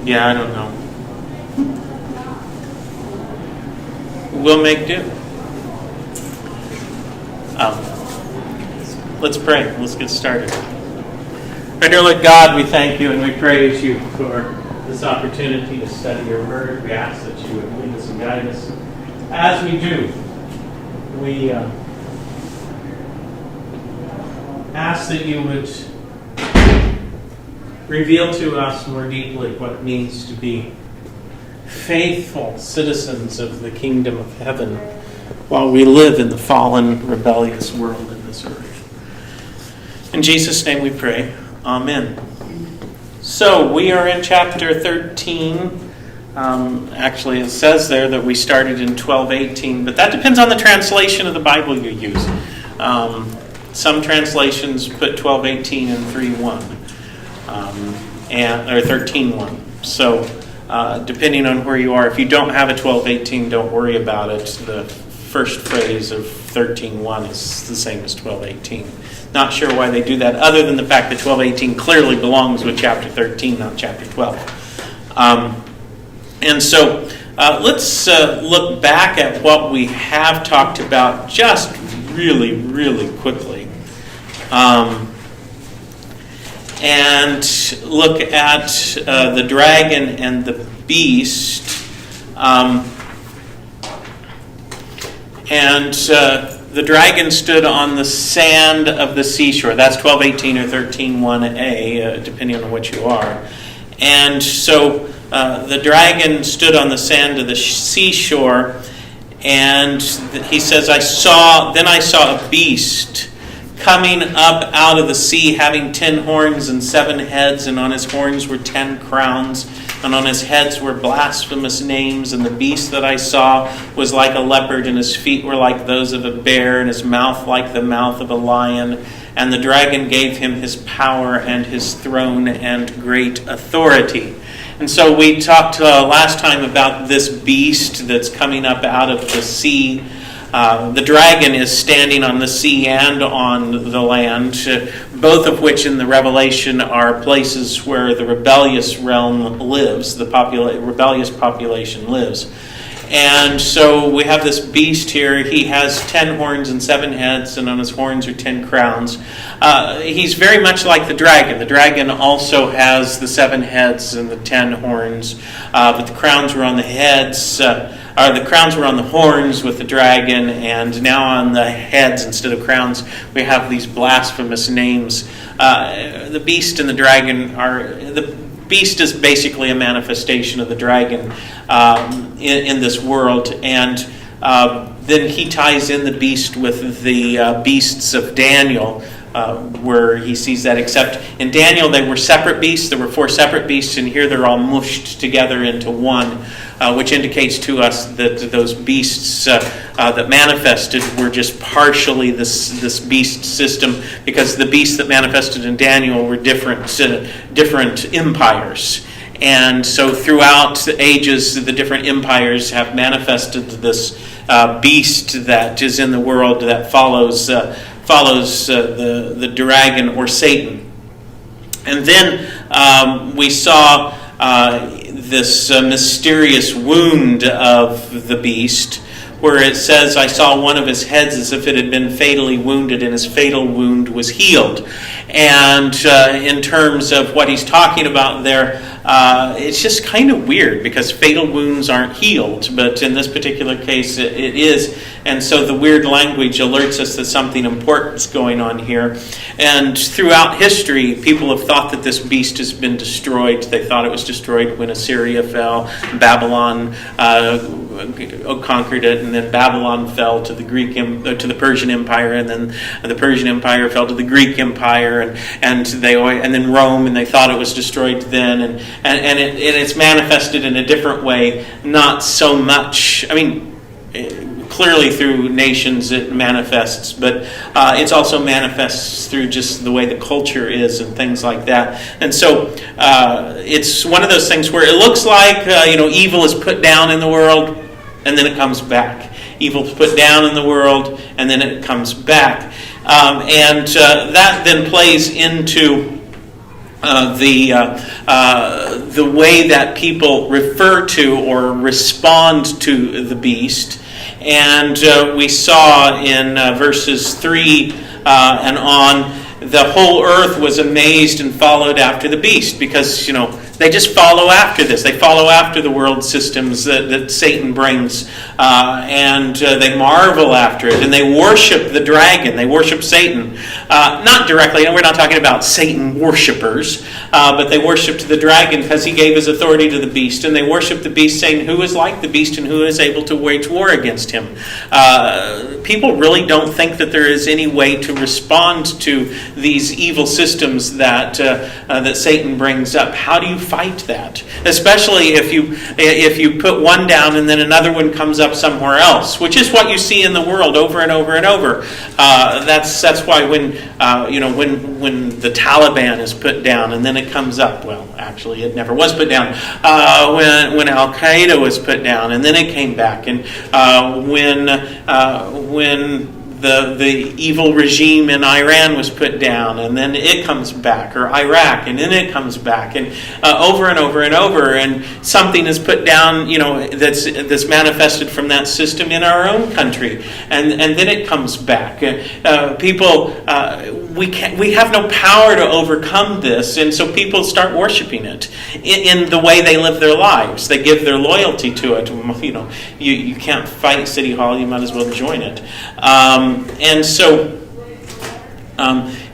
Yeah, I don't know. We'll make do. Let's pray. Let's get started. Our dear Lord God, we thank you and we praise you for this opportunity to study your word. We ask that you would lead us and guide us. As we do, we ask that you would reveal to us more deeply what it means to be faithful citizens of the kingdom of heaven while we live in the fallen, rebellious world in this earth. In Jesus' name we pray. Amen. So we are in chapter 13. Actually, it says there that we started in 12:18, but that depends on the translation of the Bible you use. Some translations put 12:18 and 3:1. Or 13:1. So, depending on where you are, if you don't have a 12:18, don't worry about it. The first phrase of 13:1 is the same as 12:18. Not sure why they do that, other than the fact that 12:18 clearly belongs with chapter 13, not chapter 12. And so, let's look back at what we have talked about just really, really quickly. And look at the dragon and the beast. The dragon stood on the sand of the seashore. That's 12:18 or 13:1a, depending on which you are. And so the dragon stood on the sand of the seashore, and he says, Then I saw a beast coming up out of the sea, having 10 horns and 7 heads, and on his horns were 10 crowns, and on his heads were blasphemous names. And the beast that I saw was like a leopard, and his feet were like those of a bear, and his mouth like the mouth of a lion. And the dragon gave him his power and his throne and great authority. And so we talked last time about this beast that's coming up out of the sea. The dragon is standing on the sea and on the land, both of which in the Revelation are places where the rebellious realm lives, the rebellious population lives. And so we have this beast here. He has 10 horns and 7 heads, and on his horns are 10 crowns. He's very much like the dragon. The dragon also has the 7 heads and the 10 horns, but the crowns were on the heads. The crowns were on the horns with the dragon, and now on the heads instead of crowns, we have these blasphemous names. The beast and the dragon the beast is basically a manifestation of the dragon in this world, and then he ties in the beast with the beasts of Daniel, where he sees that, except in Daniel they were separate beasts. There were 4 separate beasts, and here they're all mushed together into one, which indicates to us that those beasts that manifested were just partially this beast system, because the beasts that manifested in Daniel were different empires. And so throughout the ages, the different empires have manifested this beast that is in the world that follows the dragon or Satan. And then we saw this mysterious wound of the beast, where it says, I saw one of his heads as if it had been fatally wounded, and his fatal wound was healed. And in terms of what he's talking about there, it's just kind of weird, because fatal wounds aren't healed, but in this particular case it is. And so the weird language alerts us that something important is going on here. And throughout history, people have thought that this beast has been destroyed. They thought it was destroyed when Assyria fell, Babylon conquered it, and then Babylon fell to the to the Persian Empire, and then the Persian Empire fell to the Greek Empire, and then Rome, and they thought it was destroyed then, and it's manifested in a different way, not so much. I mean, clearly through nations it manifests, but it's also manifests through just the way the culture is and things like that. And so it's one of those things where it looks like evil is put down in the world and then it comes back. Evil is put down in the world and then it comes back. And that then plays into the way that people refer to or respond to the beast. And we saw in verses 3 and on, the whole earth was amazed and followed after the beast, because they just follow after this. They follow after the world systems that Satan brings, and they marvel after it, and they worship the dragon. They worship Satan. Not directly, and we're not talking about Satan worshipers, but they worshiped the dragon because he gave his authority to the beast, and they worship the beast, saying, who is like the beast and who is able to wage war against him? People really don't think that there is any way to respond to these evil systems that Satan brings up. How do you fight that? Especially if you put one down and then another one comes up somewhere else, which is what you see in the world over and over and over. That's why when the Taliban is put down and then it comes up. Well, actually, it never was put down. When Al Qaeda was put down and then it came back, and when the evil regime in Iran was put down, and then it comes back, or Iraq, and then it comes back, and over and over and over, and something is put down, that's manifested from that system in our own country, and then it comes back. People, we have no power to overcome this, and so people start worshiping it in the way they live their lives. They give their loyalty to it. You can't fight City Hall; you might as well join it. And so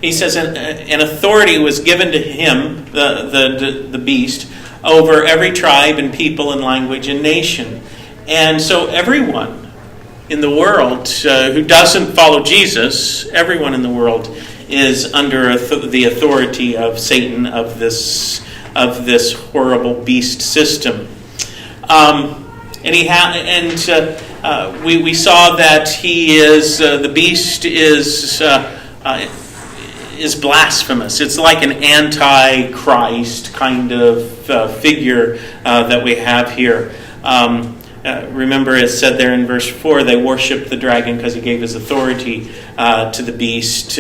he says, an authority was given to him, the beast, over every tribe and people and language and nation. And so everyone in the world who doesn't follow Jesus, everyone in the world is under the authority of Satan, of this horrible beast system. We saw that he is the beast is blasphemous. It's like an anti-Christ kind of figure that we have here. Remember, it said there in verse 4, they worshiped the dragon because he gave his authority to the beast,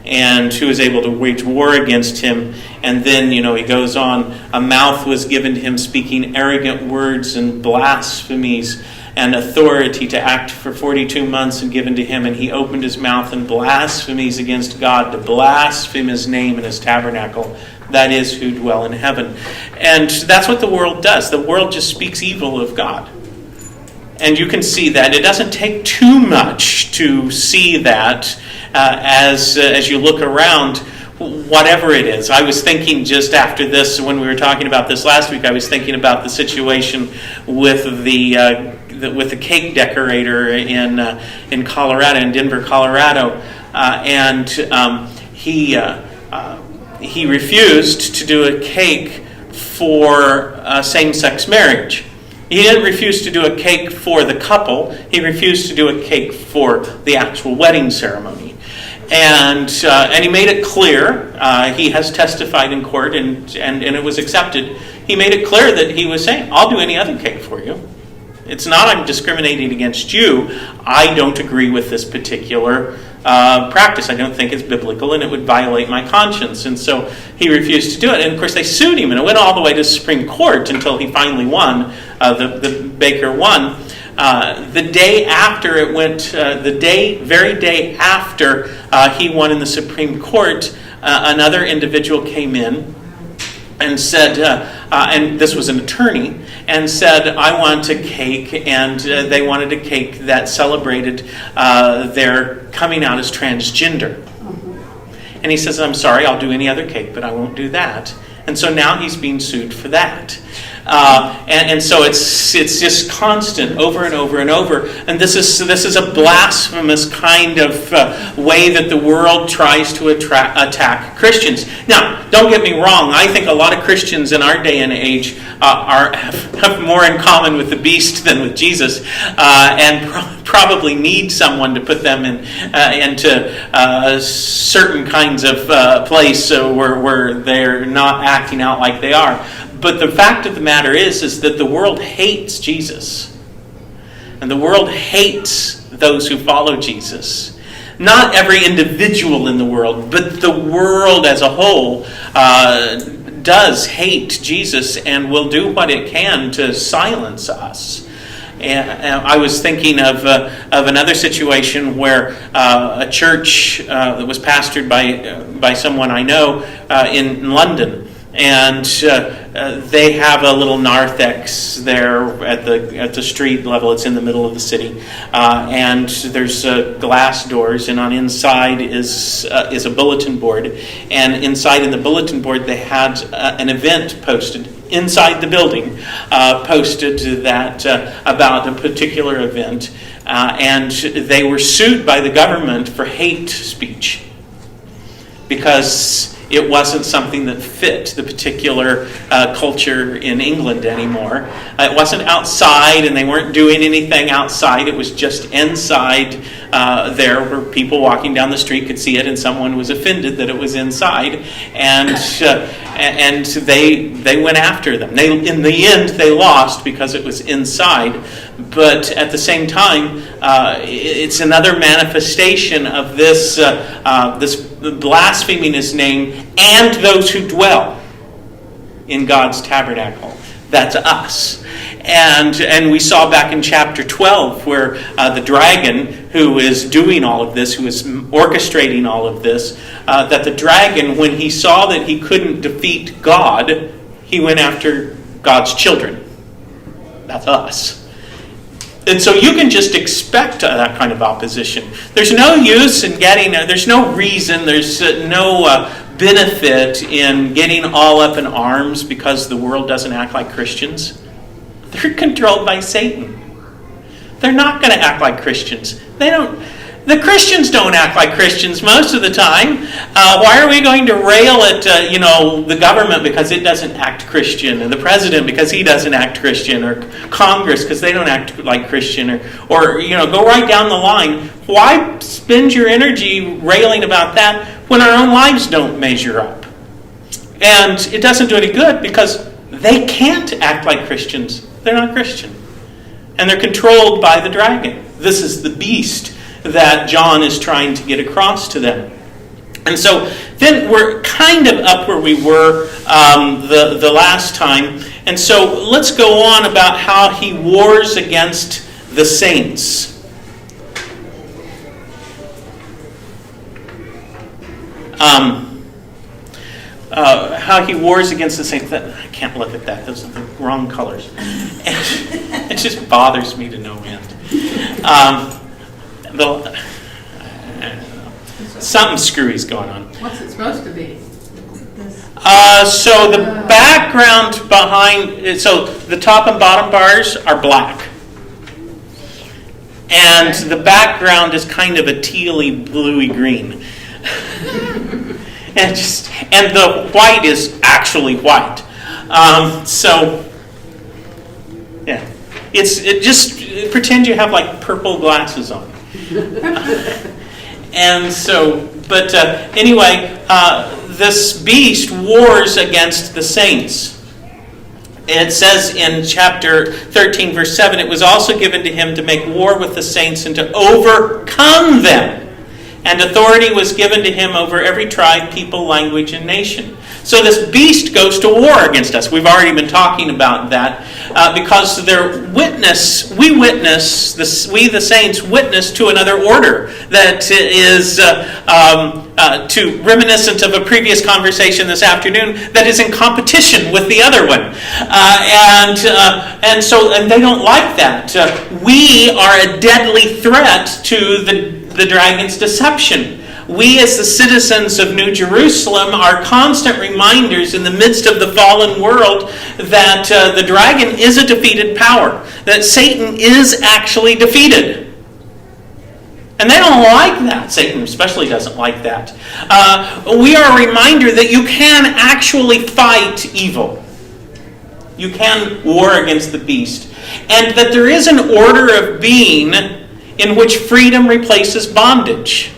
and who is able to wage war against him. And then, he goes on, a mouth was given to him speaking arrogant words and blasphemies, and authority to act for 42 months and given to him. And he opened his mouth in blasphemies against God, to blaspheme his name and his tabernacle, that is, who dwell in heaven. And that's what the world does. The world just speaks evil of God. And you can see that. It doesn't take too much to see that as you look around, whatever it is. I was thinking just after this, when we were talking about this last week, I was thinking about the situation with the cake decorator in Colorado, in Denver, Colorado, and he refused to do a cake for same-sex marriage. He didn't refuse to do a cake for the couple. He refused to do a cake for the actual wedding ceremony. And he made it clear, he has testified in court, and it was accepted. He made it clear that he was saying, I'll do any other cake for you. It's not I'm discriminating against you. I don't agree with this particular practice. I don't think it's biblical, and it would violate my conscience. And so he refused to do it. And of course they sued him, and it went all the way to the Supreme Court until he finally won. The baker won. The day after it went, very day after he won in the Supreme Court, another individual came in and said, and this was an attorney, and said, I want a cake, and they wanted a cake that celebrated their coming out as transgender. And he says, I'm sorry, I'll do any other cake, but I won't do that. And so now he's being sued for that. And so it's just constant over and over and over. And this is a blasphemous kind of way that the world tries to attack Christians. Now, don't get me wrong. I think a lot of Christians in our day and age have more in common with the beast than with Jesus, and probably need someone to put them into certain kinds of place where they're not acting out like they are. But the fact of the matter is that the world hates Jesus. And the world hates those who follow Jesus. Not every individual in the world, but the world as a whole does hate Jesus and will do what it can to silence us. And I was thinking of another situation where a church that was pastored by someone I know in London. And they have a little narthex there at the street level. It's in the middle of the city, and there's glass doors. And on inside is a bulletin board. And inside in the bulletin board, they had an event posted inside the building, posted that about a particular event, and they were sued by the government for hate speech because it wasn't something that fit the particular culture in England anymore. It wasn't outside, and they weren't doing anything outside. It was just inside there where people walking down the street could see it, and someone was offended that it was inside. And they went after them. In the end, they lost because it was inside. But at the same time, it's another manifestation of this blaspheming His name and those who dwell in God's tabernacle. That's us. And we saw back in chapter 12 where the dragon who is doing all of this, who is orchestrating all of this, that the dragon, when he saw that he couldn't defeat God, he went after God's children. That's us. And so you can just expect that kind of opposition. There's no use in there's no reason, there's no benefit in getting all up in arms because the world doesn't act like Christians. They're controlled by Satan. They're not going to act like Christians. The Christians don't act like Christians most of the time. Why are we going to rail at the government because it doesn't act Christian, and the president because he doesn't act Christian, or Congress because they don't act like Christian, or go right down the line? Why spend your energy railing about that when our own lives don't measure up? And it doesn't do any good because they can't act like Christians. They're not Christian. And they're controlled by the dragon. This is the beast that John is trying to get across to them. And so then we're kind of up where we were the last time. And so let's go on about how he wars against the saints. How he wars against the saints. I can't look at that. Those are the wrong colors. And it just bothers me to no end. Something screwy's going on. What's it supposed to be? So the background behind, so the top and bottom bars are black. And the background is kind of a tealy, bluey green. and the white is actually white. Yeah. Just pretend you have like purple glasses on. And so, but anyway, this beast wars against the saints. It says in chapter 13, verse 7, it was also given to him to make war with the saints and to overcome them. And authority was given to him over every tribe, people, language, and nation. So this beast goes to war against us. We've already been talking about that because we the saints witness to another order that is reminiscent of a previous conversation this afternoon that is in competition with the other one, and they don't like that. We are a deadly threat to the dragon's deception. we as the citizens of New Jerusalem are constant reminders in the midst of the fallen world that the dragon is a defeated power, that Satan is actually defeated. And they don't like that. Satan especially doesn't like that. We are a reminder that you can actually fight evil. You can war against the beast. And that there is an order of being in which freedom replaces bondage.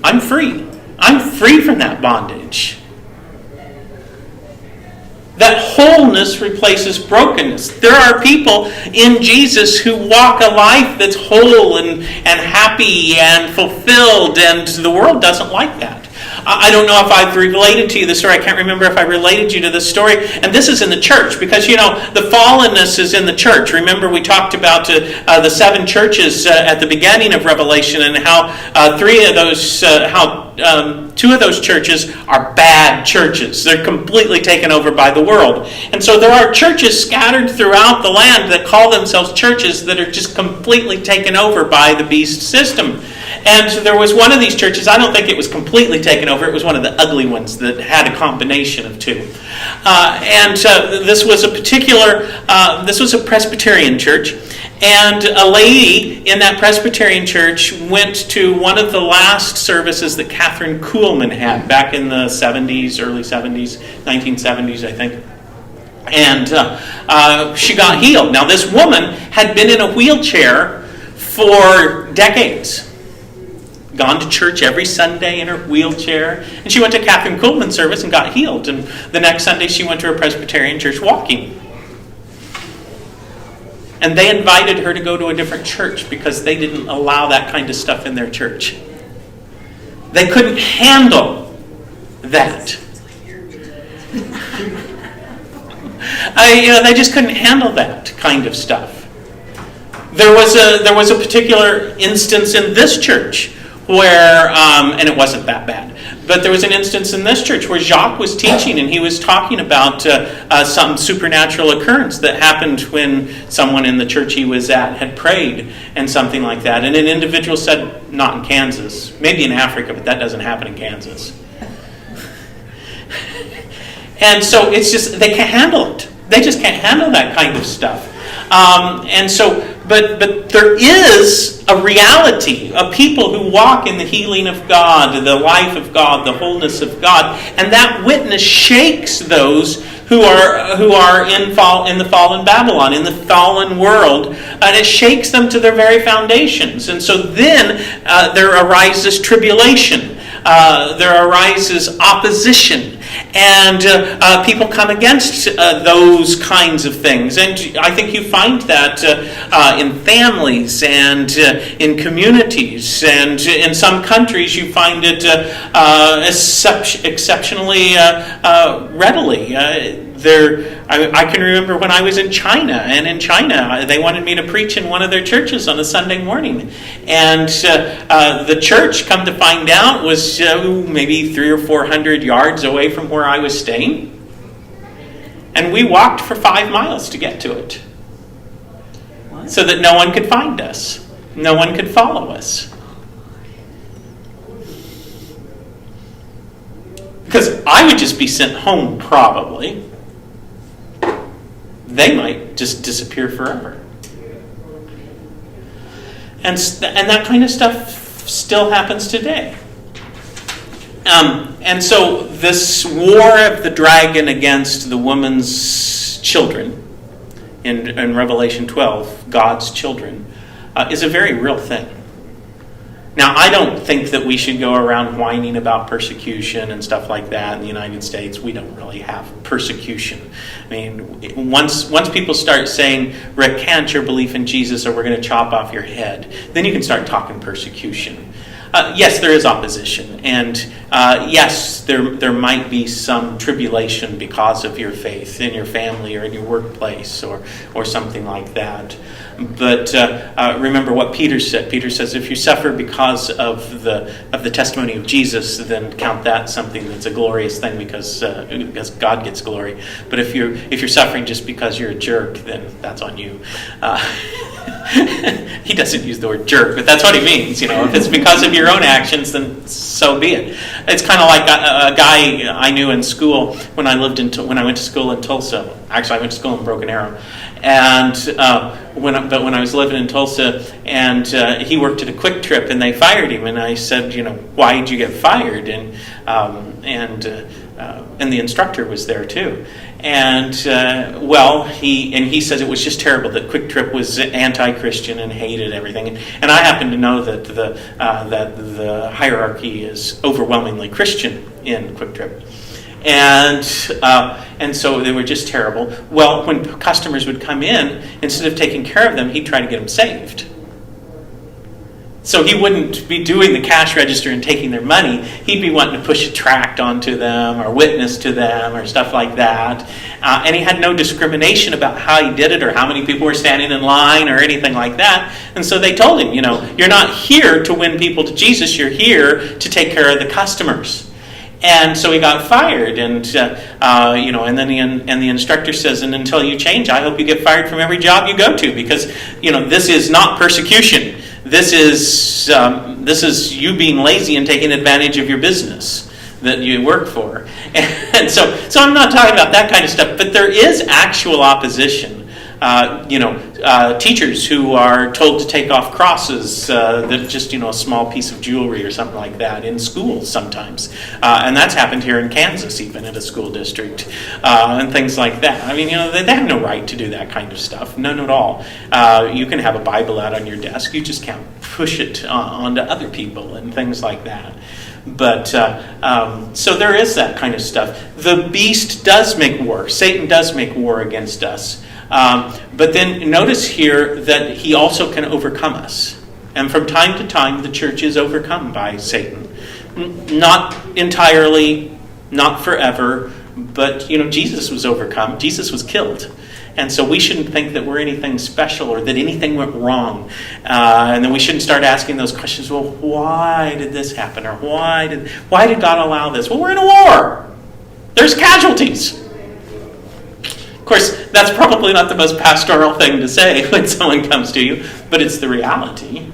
I'm free. I'm free from that bondage. That wholeness replaces brokenness. There are people in Jesus who walk a life that's whole and happy and fulfilled, and the world doesn't like that. I don't know if I've related to you this story. I can't remember if I related you to this story. And this is in the church, because, the fallenness is in the church. Remember, we talked about the 7 churches at the beginning of Revelation, and how 2 of those churches are bad churches. They're completely taken over by the world. And so there are churches scattered throughout the land that call themselves churches that are just completely taken over by the beast system. And there was one of these churches, I don't think it was completely taken over, it was one of the ugly ones that had a combination of 2. This was a Presbyterian church. And a lady in that Presbyterian church went to one of the last services that Catherine Kuhlman had back in the 70s, early 70s, 1970s, I think. And she got healed. Now, this woman had been in a wheelchair for decades. Gone to church every Sunday in her wheelchair. And she went to Catherine Kuhlman's service and got healed. And the next Sunday she went to a Presbyterian church walking. And they invited her to go to a different church because they didn't allow that kind of stuff in their church. They couldn't handle that. They just couldn't handle that kind of stuff. There was a particular instance in this church where, and it wasn't that bad, but there was an instance in this church where Jacques was teaching, and he was talking about some supernatural occurrence that happened when someone in the church he was at had prayed and something like that. And an individual said, not in Kansas, maybe in Africa, but that doesn't happen in Kansas. And so it's just, they can't handle it. They just can't handle that kind of stuff. But there is a reality of people who walk in the healing of God, the life of God, the wholeness of God, and that witness shakes those who are in the fallen Babylon, in the fallen world, and it shakes them to their very foundations. And so then there arises tribulation. There arises opposition. And people come against those kinds of things. And I think you find that in families and in communities. And in some countries you find it exceptionally readily. I can remember when I was in China, and in China they wanted me to preach in one of their churches on a Sunday morning. And the church, come to find out, was maybe 300 or 400 yards away from where I was staying. And we walked for 5 miles to get to it. What? So that no one could find us. No one could follow us. Because I would just be sent home, probably. They might just disappear forever. And that kind of stuff still happens today. And so this war of the dragon against the woman's children, in Revelation 12, God's children, is a very real thing. Now, I don't think that we should go around whining about persecution and stuff like that in the United States. We don't really have persecution. I mean, once people start saying, recant your belief in Jesus or we're going to chop off your head, then you can start talking persecution. Yes, there is opposition. And yes, there might be some tribulation because of your faith in your family or in your workplace or something like that. But remember what Peter said. Peter says, if you suffer because of the testimony of Jesus, then count that something that's a glorious thing because God gets glory. But if you're suffering just because you're a jerk, then that's on you. He doesn't use the word jerk, but that's what he means. If it's because of your own actions, then so be it. It's kind of like a guy I knew in school when I went to school in Tulsa. Actually, I went to school in Broken Arrow, and when I was living in Tulsa, and he worked at a Quick Trip, and they fired him. And I said, why did you get fired? And the instructor was there too. And he says it was just terrible that Quick Trip was anti-Christian and hated everything. And I happen to know that the hierarchy is overwhelmingly Christian in Quick Trip. And so they were just terrible. Well, when customers would come in, instead of taking care of them, he'd try to get them saved. So he wouldn't be doing the cash register and taking their money. He'd be wanting to push a tract onto them or witness to them or stuff like that. And he had no discrimination about how he did it or how many people were standing in line or anything like that. And so they told him, you're not here to win people to Jesus. You're here to take care of the customers. And so he got fired, and then the instructor says, and until you change, I hope you get fired from every job you go to, because this is not persecution. This is you being lazy and taking advantage of your business that you work for. And so I'm not talking about that kind of stuff, but there is actual opposition. Teachers who are told to take off crosses that just, a small piece of jewelry or something like that in schools sometimes. And that's happened here in Kansas, even at a school district, and things like that. I mean, they have no right to do that kind of stuff. None at all. You can have a Bible out on your desk. You just can't push it onto other people and things like that. But so there is that kind of stuff. The beast does make war. Satan does make war against us. But then notice here that he also can overcome us. And from time to time, the church is overcome by Satan. Not entirely, not forever, but, Jesus was overcome. Jesus was killed. And so we shouldn't think that we're anything special or that anything went wrong. And then we shouldn't start asking those questions, well, why did this happen? Or why did God allow this? Well, we're in a war. There's casualties. Of course, that's probably not the most pastoral thing to say when someone comes to you, but it's the reality.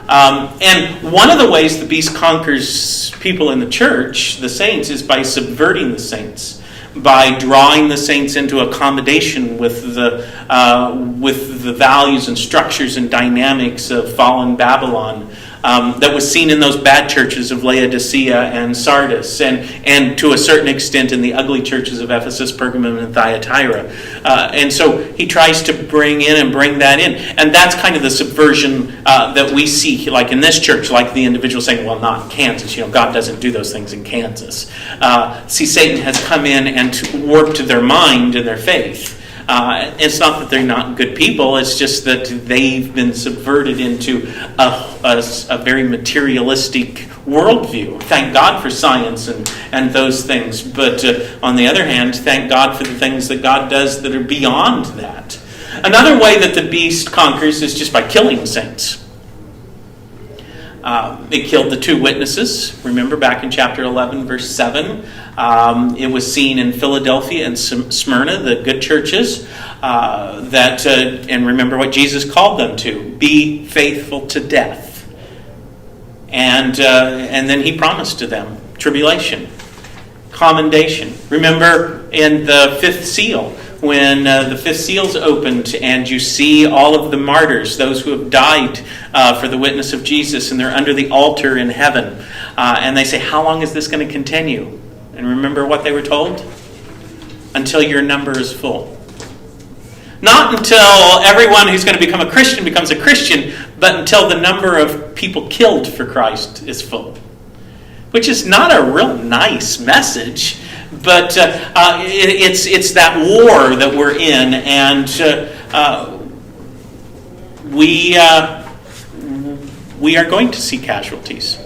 And one of the ways the beast conquers people in the church, the saints, is by subverting the saints, by drawing the saints into accommodation with the values and structures and dynamics of fallen Babylon. That was seen in those bad churches of Laodicea and Sardis, and to a certain extent in the ugly churches of Ephesus, Pergamum, and Thyatira. And so he tries to bring that in. And that's kind of the subversion that we see, like in this church, like the individual saying, well, not in Kansas. God doesn't do those things in Kansas. See, Satan has come in and warped their mind and their faith. It's not that they're not good people, it's just that they've been subverted into a very materialistic worldview. Thank God for science and those things, but on the other hand, thank God for the things that God does that are beyond that. Another way that the beast conquers is just by killing saints. It killed the two witnesses. Remember back in chapter 11, verse 7. It was seen in Philadelphia and Smyrna, the good churches, and remember what Jesus called them to: be faithful to death. And then he promised to them tribulation, commendation. Remember in the fifth seal, when the fifth seal's opened and you see all of the martyrs, those who have died for the witness of Jesus, and they're under the altar in heaven. And they say, how long is this going to continue? And remember what they were told? Until your number is full. Not until everyone who's going to become a Christian becomes a Christian, but until the number of people killed for Christ is full. Which is not a real nice message, but it's that war that we're in, and we are going to see casualties.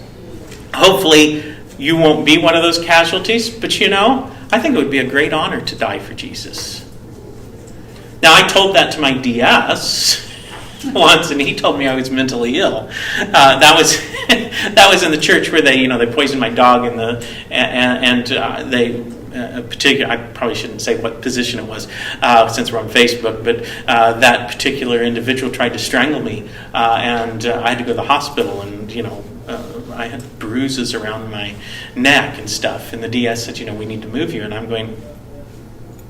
Hopefully, you won't be one of those casualties, but I think it would be a great honor to die for Jesus. Now, I told that to my DS once, and he told me I was mentally ill. That was in the church where they poisoned my dog, and a particular, I probably shouldn't say what position it was since we're on Facebook, but that particular individual tried to strangle me, and I had to go to the hospital, and I had bruises around my neck and stuff, and the DS said, we need to move you, and I'm going,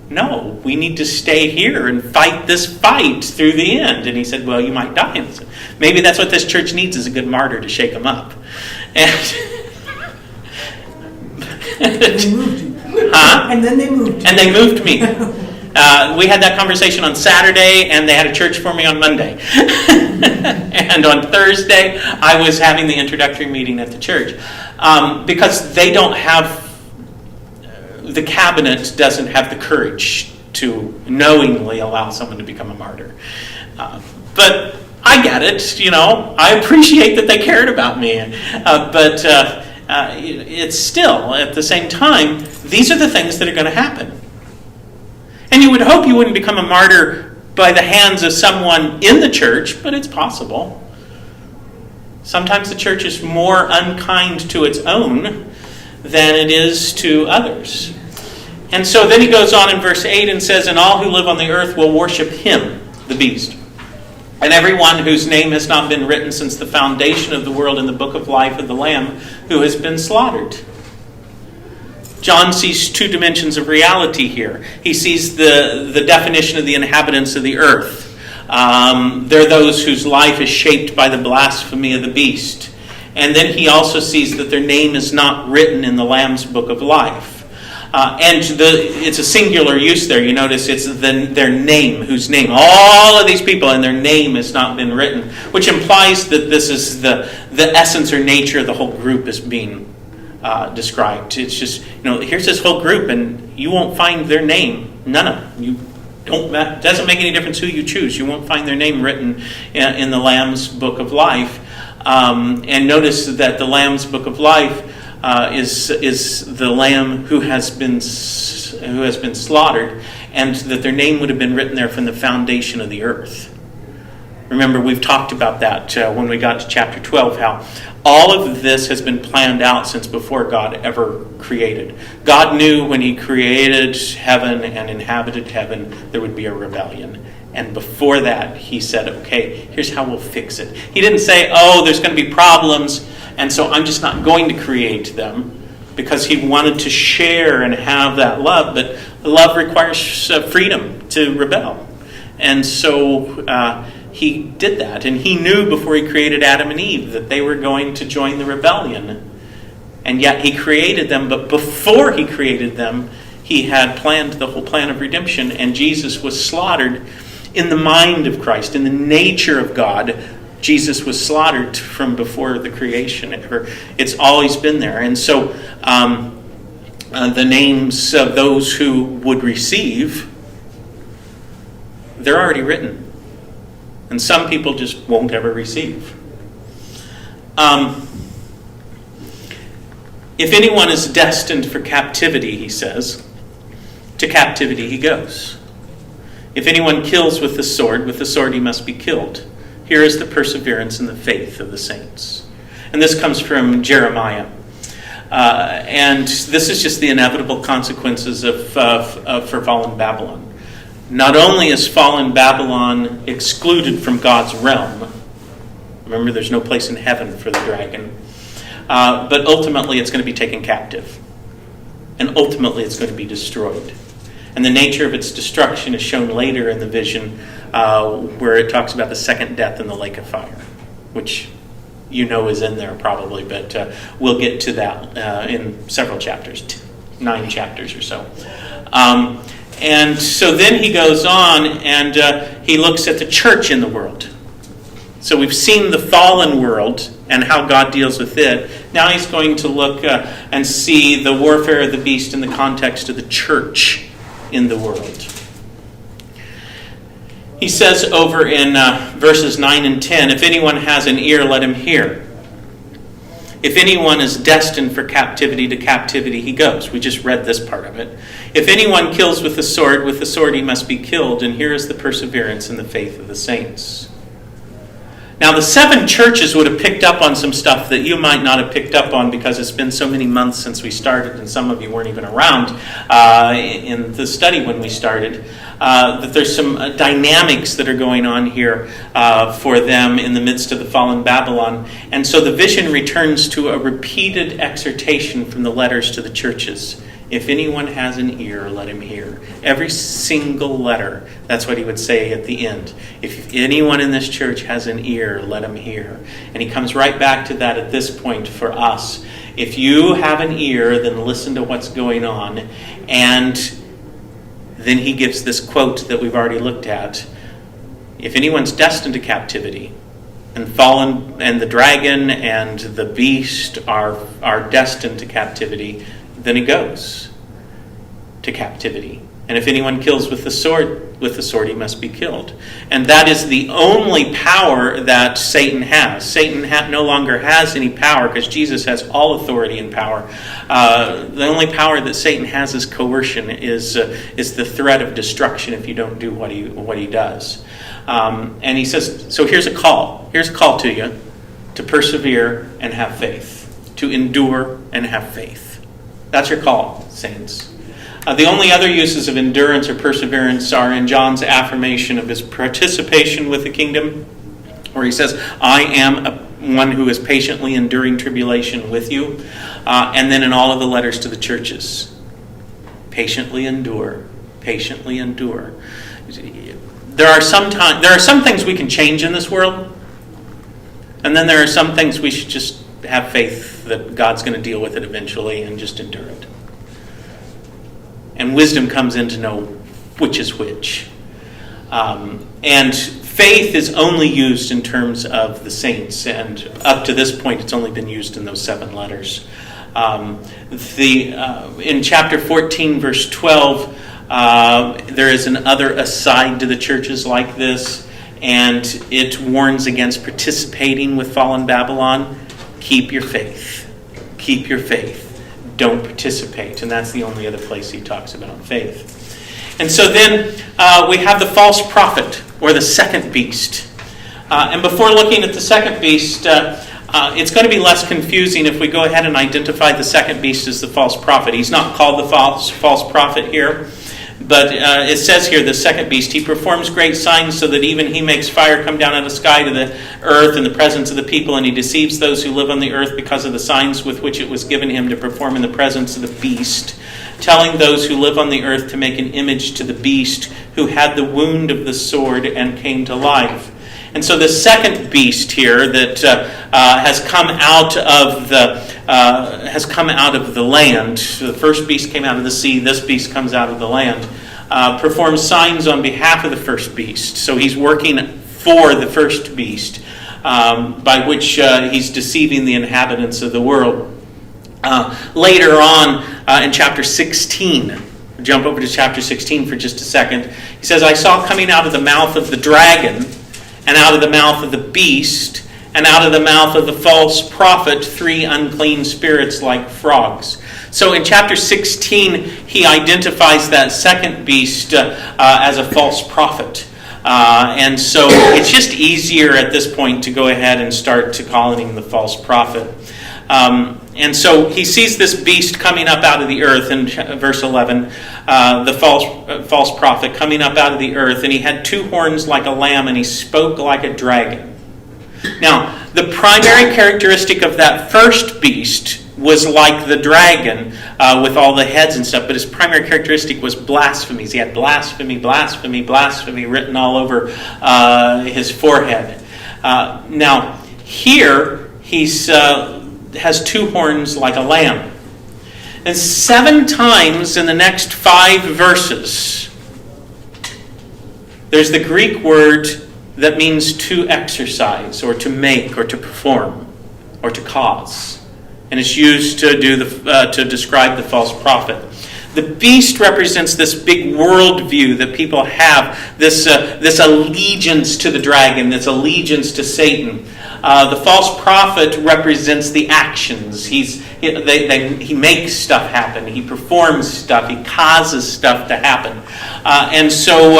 no, we need to stay here and fight this fight through the end. And he said, well, you might die. And I said, maybe that's what this church needs, is a good martyr to shake them up. And they moved you. Huh? And then they moved you. And they moved me. We had that conversation on Saturday, and they had a church for me on Monday. And on Thursday, I was having the introductory meeting at the church. Because they don't have, the cabinet doesn't have the courage to knowingly allow someone to become a martyr. But I get it, I appreciate that they cared about me. But it's still, at the same time, these are the things that are going to happen. And you would hope you wouldn't become a martyr by the hands of someone in the church, but it's possible. Sometimes the church is more unkind to its own than it is to others. And so then he goes on in verse 8 and says, and all who live on the earth will worship him, the beast. And everyone whose name has not been written since the foundation of the world in the book of life of the Lamb who has been slaughtered. John sees two dimensions of reality here. He sees the definition of the inhabitants of the earth. They're those whose life is shaped by the blasphemy of the beast. And then he also sees that their name is not written in the Lamb's book of life. And it's a singular use there. You notice it's their name, whose name. All of these people, and their name has not been written, which implies that this is the essence or nature of the whole group is being described. It's just, here's this whole group, and you won't find their name. None of them. It doesn't make any difference who you choose. You won't find their name written in the Lamb's book of life. And notice that the Lamb's book of life is the Lamb who has been slaughtered, and that their name would have been written there from the foundation of the earth. Remember, we've talked about that when we got to chapter 12, how all of this has been planned out since before God ever created. God knew when he created heaven and inhabited heaven, there would be a rebellion. And before that, he said, okay, here's how we'll fix it. He didn't say, there's going to be problems, and so I'm just not going to create them, because he wanted to share and have that love. But love requires freedom to rebel. And so he did that. And he knew before he created Adam and Eve that they were going to join the rebellion. And yet he created them. But before he created them, he had planned the whole plan of redemption. And Jesus was slaughtered in the mind of Christ, in the nature of God. Jesus was slaughtered from before the creation ever. It's always been there. And so the names of those who would receive, they're already written. And some people just won't ever receive. If anyone is destined for captivity, he says, to captivity he goes. If anyone kills with the sword he must be killed. Here is the perseverance and the faith of the saints. And this comes from Jeremiah. And this is just the inevitable consequences for fallen Babylon. Not only is fallen Babylon excluded from God's realm, remember there's no place in heaven for the dragon, but ultimately it's going to be taken captive. And ultimately it's going to be destroyed. And the nature of its destruction is shown later in the vision where it talks about the second death in the lake of fire, which is in there probably, but we'll get to that in several chapters, 9 chapters or so. And so then he goes on and he looks at the church in the world. So we've seen the fallen world and how God deals with it. Now he's going to look and see the warfare of the beast in the context of the church in the world. He says over in verses 9 and 10, if anyone has an ear, let him hear. If anyone is destined for captivity, to captivity he goes. We just read this part of it. If anyone kills with the sword he must be killed. And here is the perseverance and the faith of the saints. Now, the 7 churches would have picked up on some stuff that you might not have picked up on because it's been so many months since we started, and some of you weren't even around in the study when we started, that there's some dynamics that are going on here for them in the midst of the fallen Babylon. And so the vision returns to a repeated exhortation from the letters to the churches. If anyone has an ear, let him hear. Every single letter, that's what he would say at the end. If anyone in this church has an ear, let him hear. And he comes right back to that at this point for us. If you have an ear, then listen to what's going on. And then he gives this quote that we've already looked at. If anyone's destined to captivity, and fallen, and the dragon and the beast are destined to captivity, then he goes to captivity. And if anyone kills with the sword he must be killed. And that is the only power that Satan has. Satan no longer has any power because Jesus has all authority and power. The only power that Satan has is coercion, is the threat of destruction if you don't do what he does. And he says, so here's a call. Here's a call to you to persevere and have faith, to endure and have faith. That's your call, saints. The only other uses of endurance or perseverance are in John's affirmation of his participation with the kingdom, where he says, I am one who is patiently enduring tribulation with you. And then in all of the letters to the churches, patiently endure, patiently endure. There are some things we can change in this world, and then there are some things we should just have faith that God's going to deal with it eventually and just endure it. And wisdom comes in to know which is which. And faith is only used in terms of the saints, and up to this point it's only been used in those 7 letters. In chapter 14, verse 12, there is another aside to the churches like this, and it warns against participating with fallen Babylon. Keep your faith. Keep your faith. Don't participate. And that's the only other place he talks about faith. And so then we have the false prophet, or the second beast. And before looking at the second beast, it's going to be less confusing if we go ahead and identify the second beast as the false prophet. He's not called the false prophet here. But it says here, the second beast, he performs great signs so that even he makes fire come down out of the sky to the earth in the presence of the people, and he deceives those who live on the earth because of the signs with which it was given him to perform in the presence of the beast, telling those who live on the earth to make an image to the beast who had the wound of the sword and came to life. And so the second beast here that has come out of the land. The first beast came out of the sea. This beast comes out of the land. Performs signs on behalf of the first beast. So he's working for the first beast, by which he's deceiving the inhabitants of the world. Later on in chapter 16, jump over to chapter 16 for just a second. He says, I saw coming out of the mouth of the dragon, and out of the mouth of the beast, and out of the mouth of the false prophet, 3 unclean spirits like frogs. So in chapter 16, he identifies that second beast as a false prophet. And so it's just easier at this point to go ahead and start to calling him the false prophet. And so he sees this beast coming up out of the earth in verse 11, the false prophet coming up out of the earth, and he had 2 horns like a lamb, and he spoke like a dragon. Now, the primary characteristic of that first beast was like the dragon with all the heads and stuff, but his primary characteristic was blasphemies. He had blasphemy, blasphemy, blasphemy written all over his forehead. Now, here he's has 2 horns like a lamb. And 7 times in the next 5 verses, there's the Greek word that means to exercise, or to make, or to perform, or to cause. And it's used to to describe the false prophet. The beast represents this big worldview that people have, this allegiance to the dragon, this allegiance to Satan. The false prophet represents the actions. He makes stuff happen. He performs stuff. He causes stuff to happen. And so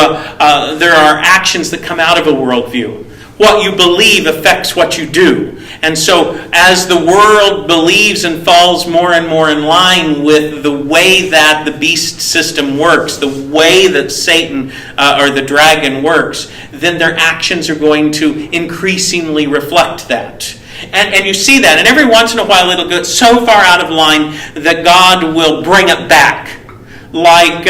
there are actions that come out of a worldview. what you believe affects what you do. And so as the world believes and falls more and more in line with the way that the beast system works, the way that Satan or the dragon works, then their actions are going to increasingly reflect that. And you see that. And every once in a while it'll get so far out of line that God will bring it back. Like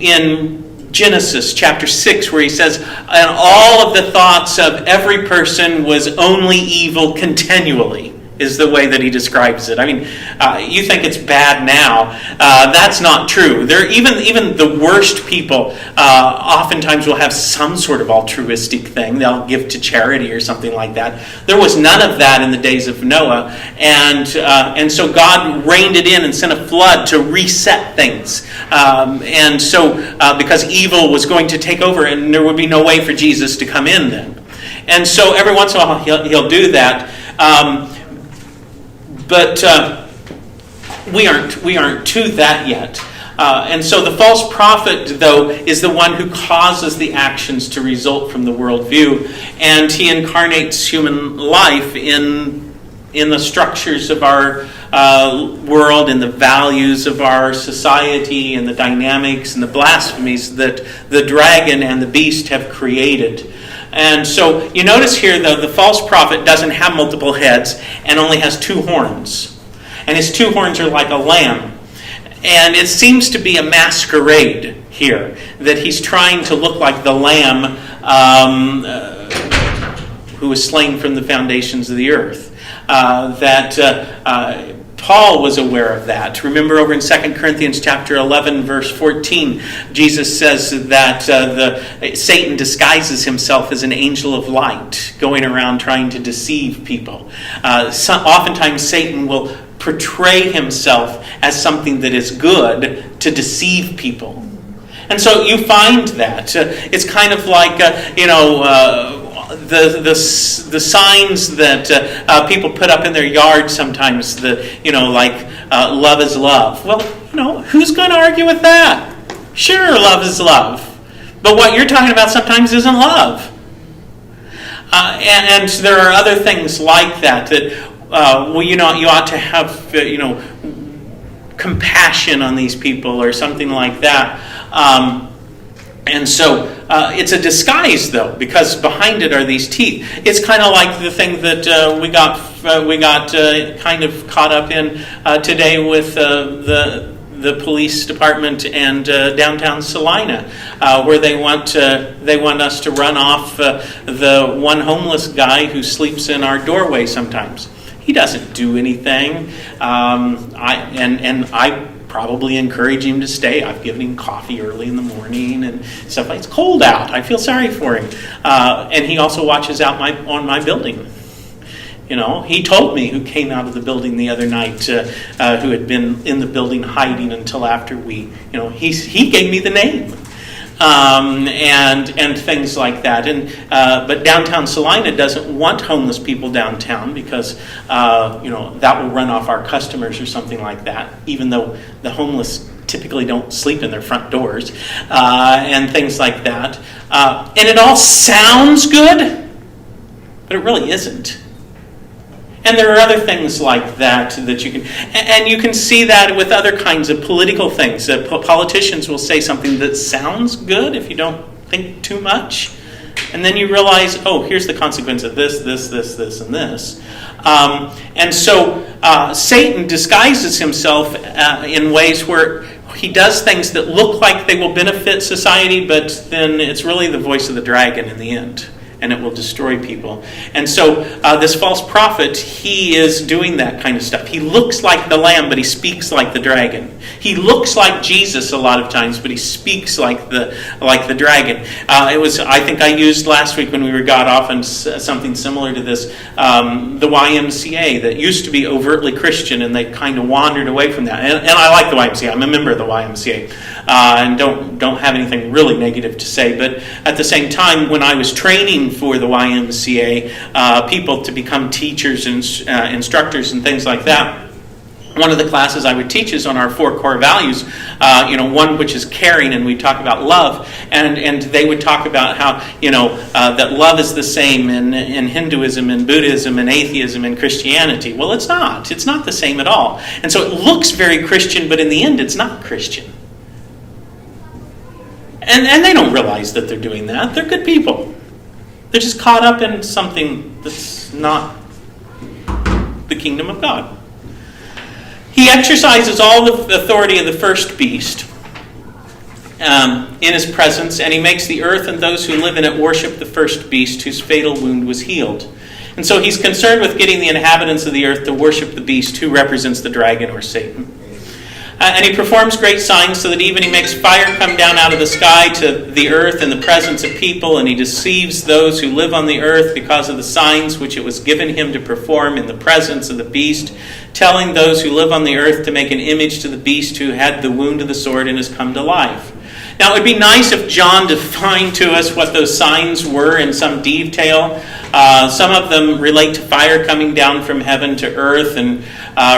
in Genesis chapter 6, where he says, and all of the thoughts of every person was only evil continually, is the way that he describes it. I mean, you think it's bad now. That's not true. Even the worst people oftentimes will have some sort of altruistic thing. They'll give to charity or something like that. There was none of that in the days of Noah. And so God reined it in and sent a flood to reset things. And so because evil was going to take over and there would be no way for Jesus to come in then. And so every once in a while he'll do that. But we aren't to that yet. And so the false prophet, though, is the one who causes the actions to result from the worldview. And he incarnates human life in the structures of our world, in the values of our society, and the dynamics and the blasphemies that the dragon and the beast have created. And so you notice here, though, the false prophet doesn't have multiple heads and only has 2 horns. And his 2 horns are like a lamb. And it seems to be a masquerade here, that he's trying to look like the lamb who was slain from the foundations of the earth. Paul was aware of that. Remember over in 2 Corinthians chapter 11, verse 14, Jesus says that Satan disguises himself as an angel of light, going around trying to deceive people. Oftentimes Satan will portray himself as something that is good to deceive people. And so you find that. It's kind of like, the signs that people put up in their yard sometimes, love is love. Well, who's going to argue with that? Sure, love is love. But what you're talking about sometimes isn't love. And there are other things like that you ought to have, compassion on these people or something like that. And so it's a disguise, though, because behind it are these teeth. It's kind of like the thing that we got kind of caught up in today with the police department and downtown Salina, where they want us to run off the one homeless guy who sleeps in our doorway sometimes. He doesn't do anything. I probably encourage him to stay. I've given him coffee early in the morning and stuff. It's cold out. I feel sorry for him. And he also watches out on my building. He told me who came out of the building the other night, who had been in the building hiding until after he gave me the name. And things like that. But downtown Salina doesn't want homeless people downtown because that will run off our customers or something like that. Even though the homeless typically don't sleep in their front doors and things like that. And it all sounds good, but it really isn't. And there are other things like that you can... And you can see that with other kinds of political things. Politicians will say something that sounds good if you don't think too much. And then you realize, here's the consequence of this, and this. And so Satan disguises himself in ways where he does things that look like they will benefit society, but then it's really the voice of the dragon in the end. And it will destroy people. And so this false prophet, he is doing that kind of stuff. He looks like the lamb, but he speaks like the dragon. He looks like Jesus a lot of times, but he speaks like the dragon. I think I used last week when we got off on something similar to this, the YMCA that used to be overtly Christian, and they kind of wandered away from that. And I like the YMCA. I'm a member of the YMCA. And don't have anything really negative to say. But at the same time, when I was training for the YMCA, people to become teachers and instructors and things like that, one of the classes I would teach is on our 4 core values, one which is caring, and we talk about love, and they would talk about how, that love is the same in Hinduism and Buddhism and atheism and Christianity. Well, it's not. It's not the same at all. And so it looks very Christian, but in the end, it's not Christian. And they don't realize that they're doing that. They're good people. They're just caught up in something that's not the kingdom of God. He exercises all the authority of the first beast in his presence, and he makes the earth and those who live in it worship the first beast whose fatal wound was healed. And so he's concerned with getting the inhabitants of the earth to worship the beast who represents the dragon or Satan. And he performs great signs so that even he makes fire come down out of the sky to the earth in the presence of people, and he deceives those who live on the earth because of the signs which it was given him to perform in the presence of the beast, telling those who live on the earth to make an image to the beast who had the wound of the sword and has come to life. Now, it would be nice if John defined to us what those signs were in some detail. Some of them relate to fire coming down from heaven to earth. And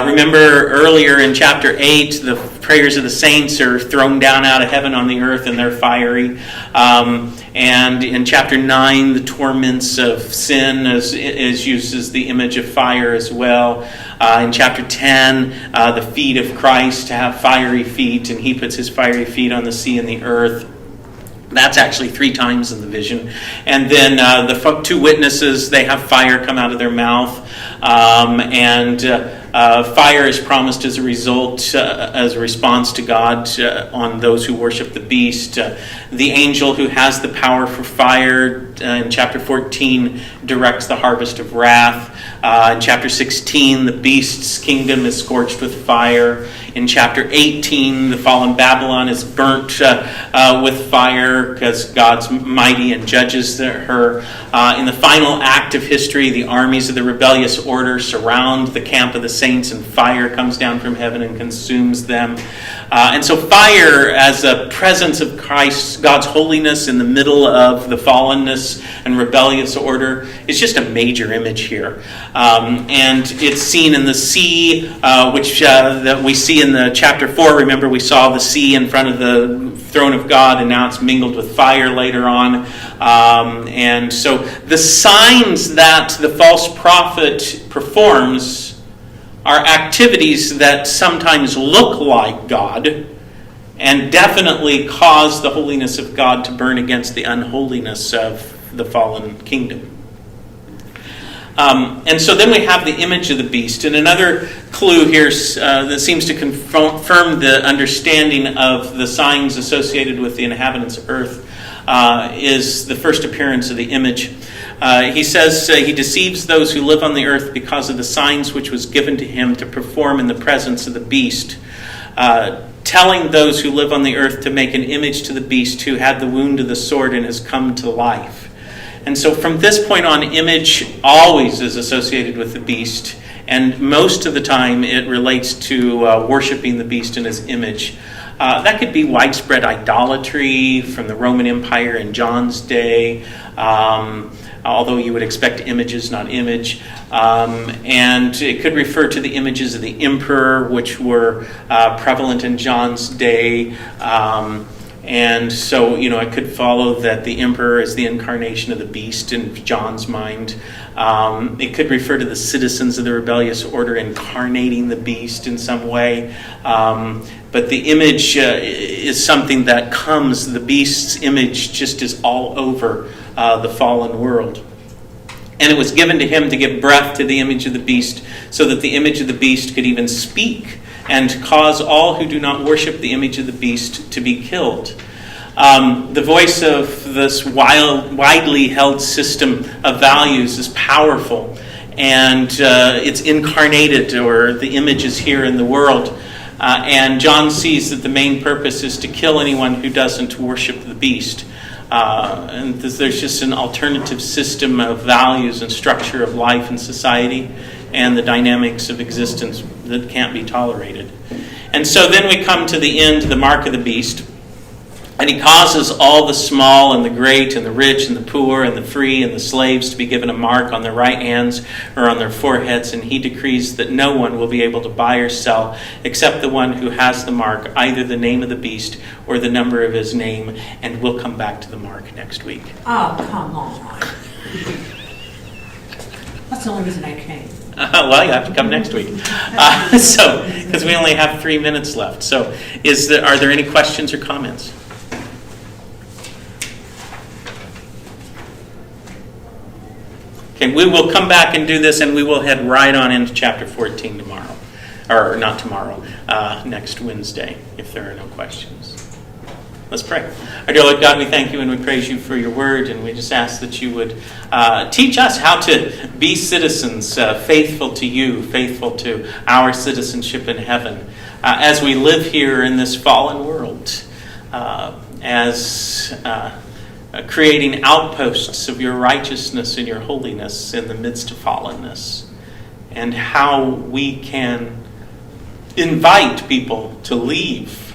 remember earlier in chapter 8, the prayers of the saints are thrown down out of heaven on the earth and they're fiery. And in chapter 9, the torments of sin is used as the image of fire as well. In chapter 10, the feet of Christ have fiery feet, and he puts his fiery feet on the sea and the earth. That's actually 3 times in the vision. And then the 2 witnesses, they have fire come out of their mouth. Fire is promised as a result, as a response to God on those who worship the beast. The angel who has the power for fire in chapter 14 directs the harvest of wrath. In chapter 16, the beast's kingdom is scorched with fire. In chapter 18, the fallen Babylon is burnt with fire because God's mighty and judges her. In the final act of history, the armies of the rebellious order surround the camp of the saints, and fire comes down from heaven and consumes them. And so fire, as a presence of Christ, God's holiness in the middle of the fallenness and rebellious order, is just a major image here. And it's seen in the sea, which that we see in the chapter 4. Remember, we saw the sea in front of the throne of God, and now it's mingled with fire later on. And so the signs that the false prophet performs are activities that sometimes look like God and definitely cause the holiness of God to burn against the unholiness of the fallen kingdom. And so then we have the image of the beast. And another clue here that seems to confirm the understanding of the signs associated with the inhabitants of earth is the first appearance of the image. He says he deceives those who live on the earth because of the signs which was given to him to perform in the presence of the beast, telling those who live on the earth to make an image to the beast who had the wound of the sword and has come to life. And so from this point on, image always is associated with the beast, and most of the time it relates to worshiping the beast in his image. That could be widespread idolatry from the Roman Empire in John's day, although you would expect images, not image. And it could refer to the images of the emperor, which were prevalent in John's day. And so, it could follow that the emperor is the incarnation of the beast in John's mind. It could refer to the citizens of the rebellious order incarnating the beast in some way. But the image is something that comes, the beast's image just is all over the fallen world. And it was given to him to give breath to the image of the beast, so that the image of the beast could even speak and cause all who do not worship the image of the beast to be killed. The voice of this widely held system of values is powerful, and it's incarnated, or the image is here in the world. And John sees that the main purpose is to kill anyone who doesn't worship the beast. And there's just an alternative system of values and structure of life and society and the dynamics of existence that can't be tolerated. And so then we come to the end, the mark of the beast. And he causes all the small and the great and the rich and the poor and the free and the slaves to be given a mark on their right hands or on their foreheads. And he decrees that no one will be able to buy or sell except the one who has the mark, either the name of the beast or the number of his name. And we'll come back to the mark next week. Oh, come on. That's the only reason I came. Well, you have to come next week. Because we only have 3 minutes left. So are there any questions or comments? Okay, we will come back and do this, and we will head right on into chapter 14 tomorrow. Or not tomorrow, next Wednesday, if there are no questions. Let's pray. Our dear Lord God, we thank you and we praise you for your word, and we just ask that you would teach us how to be citizens faithful to you, faithful to our citizenship in heaven, as we live here in this fallen world, as creating outposts of your righteousness and your holiness in the midst of fallenness, and how we can invite people to leave